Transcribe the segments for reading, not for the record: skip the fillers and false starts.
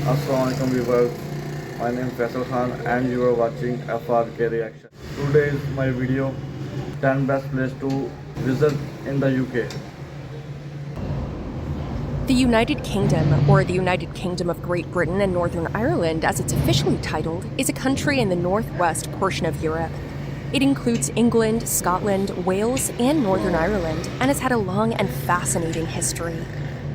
Assalamualaikum viewers, my name is Faisal Khan and you are watching FRK Reaction. Today is my video 10 best place to visit in the UK. The United Kingdom, or the United Kingdom of Great Britain and Northern Ireland as it's officially titled, is a country in the northwest portion of Europe. It includes England, Scotland, Wales, and Northern Ireland, and has had a long and fascinating history.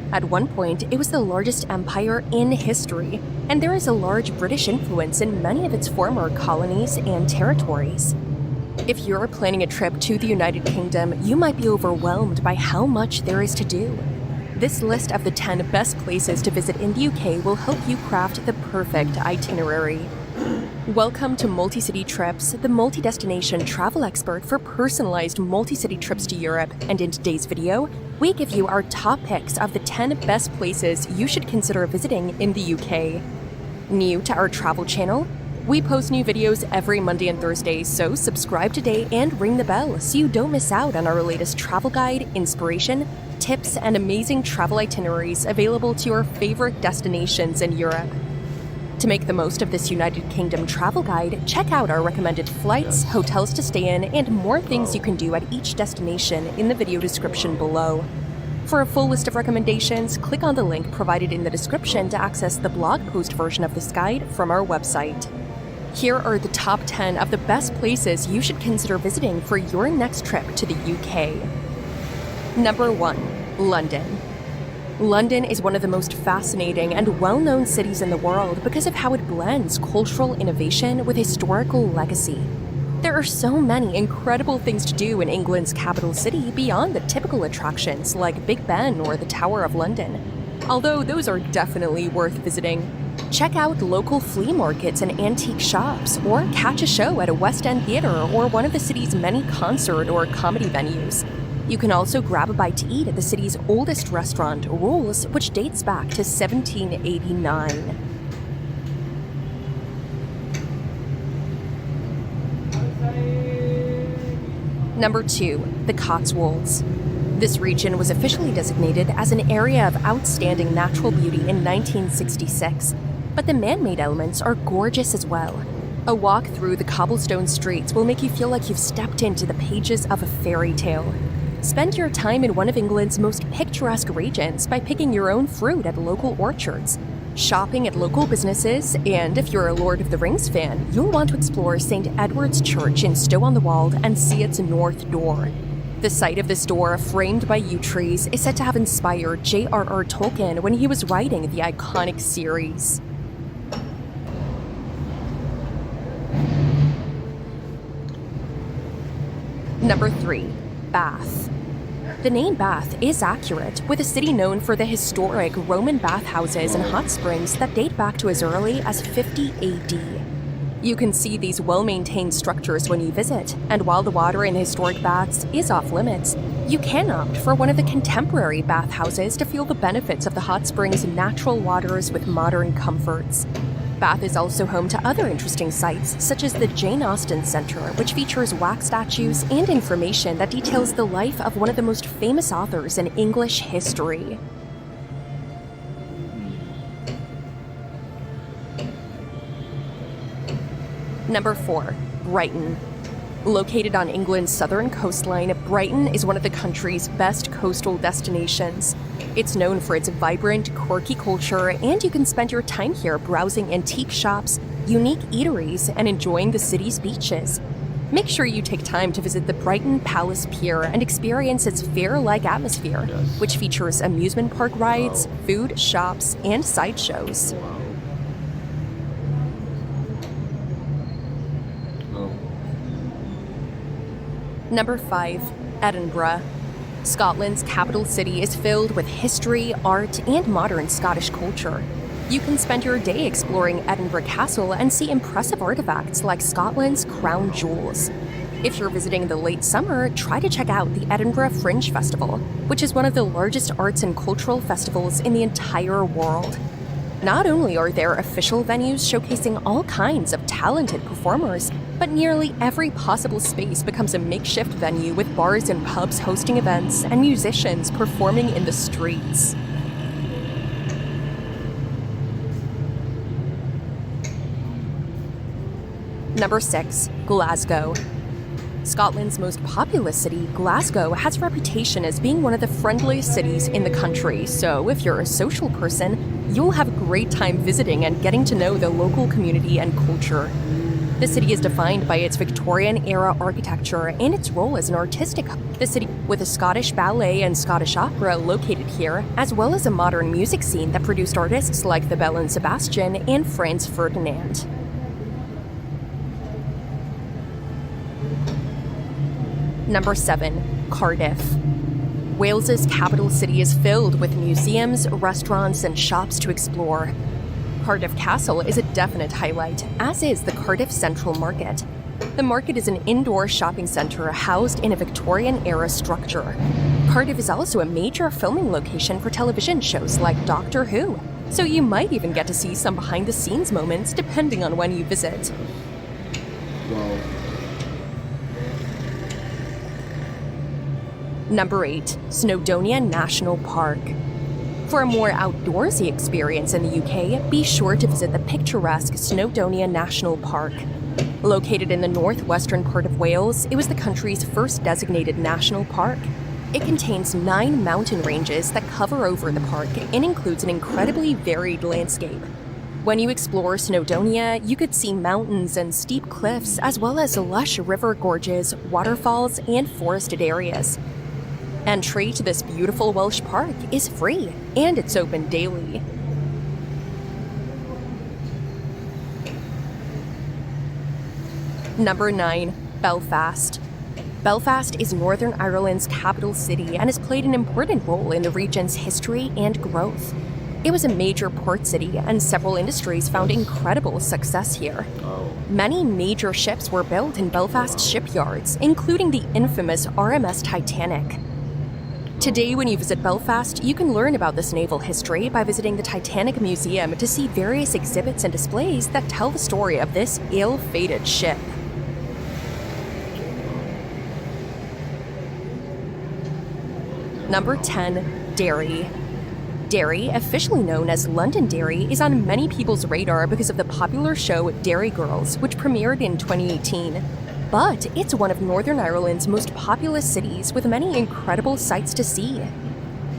At one point, it was the largest empire in history, and there is a large British influence in many of its former colonies and territories. If you're planning a trip to the United Kingdom, you might be overwhelmed by how much there is to do. This list of the 10 best places to visit in the UK will help you craft the perfect itinerary. Welcome to Multi-City Trips, the multi-destination travel expert for personalized multi-city trips to Europe, and in today's video, we give you our top picks of the 10 best places you should consider visiting in the UK. New to our travel channel? We post new videos every Monday and Thursday, so subscribe today and ring the bell so you don't miss out on our latest travel guide, inspiration, tips, and amazing travel itineraries available to your favorite destinations in Europe. To make the most of this United Kingdom travel guide, check out our recommended flights, hotels to stay in, and more things you can do at each destination in the video description below. For a full list of recommendations, click on the link provided in the description to access the blog post version of this guide from our website. Here are the top 10 of the best places you should consider visiting for your next trip to the UK. Number 1. London. London is one of the most fascinating and well-known cities in the world because of how it blends cultural innovation with historical legacy. There are so many incredible things to do in England's capital city beyond the typical attractions like Big Ben or the Tower of London, although those are definitely worth visiting. Check out local flea markets and antique shops, or catch a show at a West End theater or one of the city's many concert or comedy venues. You can also grab a bite to eat at the city's oldest restaurant, Rolls, which dates back to 1789. Number 2. The Cotswolds. This region was officially designated as an area of outstanding natural beauty in 1966, but the man-made elements are gorgeous as well. A walk through the cobblestone streets will make you feel like you've stepped into the pages of a fairy tale. Spend your time in one of England's most picturesque regions by picking your own fruit at local orchards, shopping at local businesses, and if you're a Lord of the Rings fan, you'll want to explore St. Edward's Church in Stow-on-the-Wold and see its north door. The site of this door, framed by yew trees, is said to have inspired J.R.R. Tolkien when he was writing the iconic series. Number 3. Bath. The name Bath is accurate, with a city known for the historic Roman bathhouses and hot springs that date back to as early as 50 AD. You can see these well-maintained structures when you visit, and while the water in the historic baths is off-limits, you can opt for one of the contemporary bathhouses to feel the benefits of the hot springs' natural waters with modern comforts. Bath is also home to other interesting sites, such as the Jane Austen Centre, which features wax statues and information that details the life of one of the most famous authors in English history. Number 4. Brighton. Located on England's southern coastline, Brighton is one of the country's best coastal destinations. It's known for its vibrant, quirky culture, and you can spend your time here browsing antique shops, unique eateries, and enjoying the city's beaches. Make sure you take time to visit the Brighton Palace Pier and experience its fair-like atmosphere, which features amusement park rides, food, shops, and sideshows. Number 5. Edinburgh. Scotland's capital city is filled with history, art, and modern Scottish culture. You can spend your day exploring Edinburgh Castle and see impressive artifacts like Scotland's crown jewels. If you're visiting in the late summer, try to check out the Edinburgh Fringe Festival, which is one of the largest arts and cultural festivals in the entire world. Not only are there official venues showcasing all kinds of talented performers, but nearly every possible space becomes a makeshift venue with bars and pubs hosting events and musicians performing in the streets. Number 6. Glasgow. Scotland's most populous city, Glasgow, has a reputation as being one of the friendliest cities in the country, so if you're a social person, you'll have a great time visiting and getting to know the local community and culture. The city is defined by its Victorian-era architecture and its role as an artistic hub. The city, with a Scottish ballet and Scottish opera located here, as well as a modern music scene that produced artists like the Belle and Sebastian and Franz Ferdinand. Number 7. Cardiff. Wales's capital city is filled with museums, restaurants, and shops to explore. Cardiff Castle is a definite highlight, as is the Cardiff Central Market. The market is an indoor shopping center housed in a Victorian-era structure. Cardiff is also a major filming location for television shows like Doctor Who, so you might even get to see some behind-the-scenes moments depending on when you visit. Wow. Number 8. Snowdonia National Park. For a more outdoorsy experience in the UK, be sure to visit the picturesque Snowdonia National Park. Located in the northwestern part of Wales, it was the country's first designated national park. It contains 9 mountain ranges that cover over the park and includes an incredibly varied landscape. When you explore Snowdonia, you could see mountains and steep cliffs, as well as lush river gorges, waterfalls, and forested areas. Entry to this beautiful Welsh park is free, and it's open daily. Number 9. Belfast. Belfast is Northern Ireland's capital city and has played an important role in the region's history and growth. It was a major port city, and several industries found incredible success here. Many major ships were built in Belfast shipyards, including the infamous RMS Titanic. Today, when you visit Belfast, you can learn about this naval history by visiting the Titanic Museum to see various exhibits and displays that tell the story of this ill-fated ship. Number 10. Derry. Derry, officially known as Londonderry, is on many people's radar because of the popular show Derry Girls, which premiered in 2018. But it's one of Northern Ireland's most populous cities with many incredible sights to see.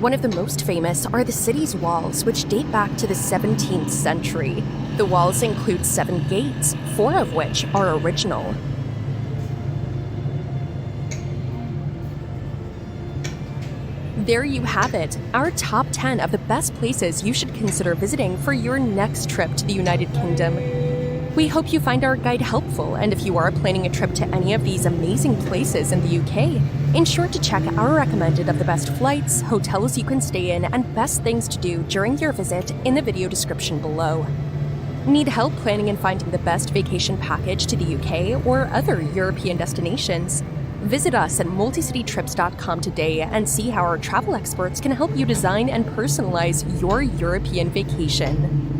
One of the most famous are the city's walls, which date back to the 17th century. The walls include 7 gates, 4 of which are original. There you have it, our top 10 of the best places you should consider visiting for your next trip to the United Kingdom. We hope you find our guide helpful, and if you are planning a trip to any of these amazing places in the UK, ensure to check our recommended of the best flights, hotels you can stay in, and best things to do during your visit in the video description below. Need help planning and finding the best vacation package to the UK or other European destinations? Visit us at multicitytrips.com today and see how our travel experts can help you design and personalize your European vacation.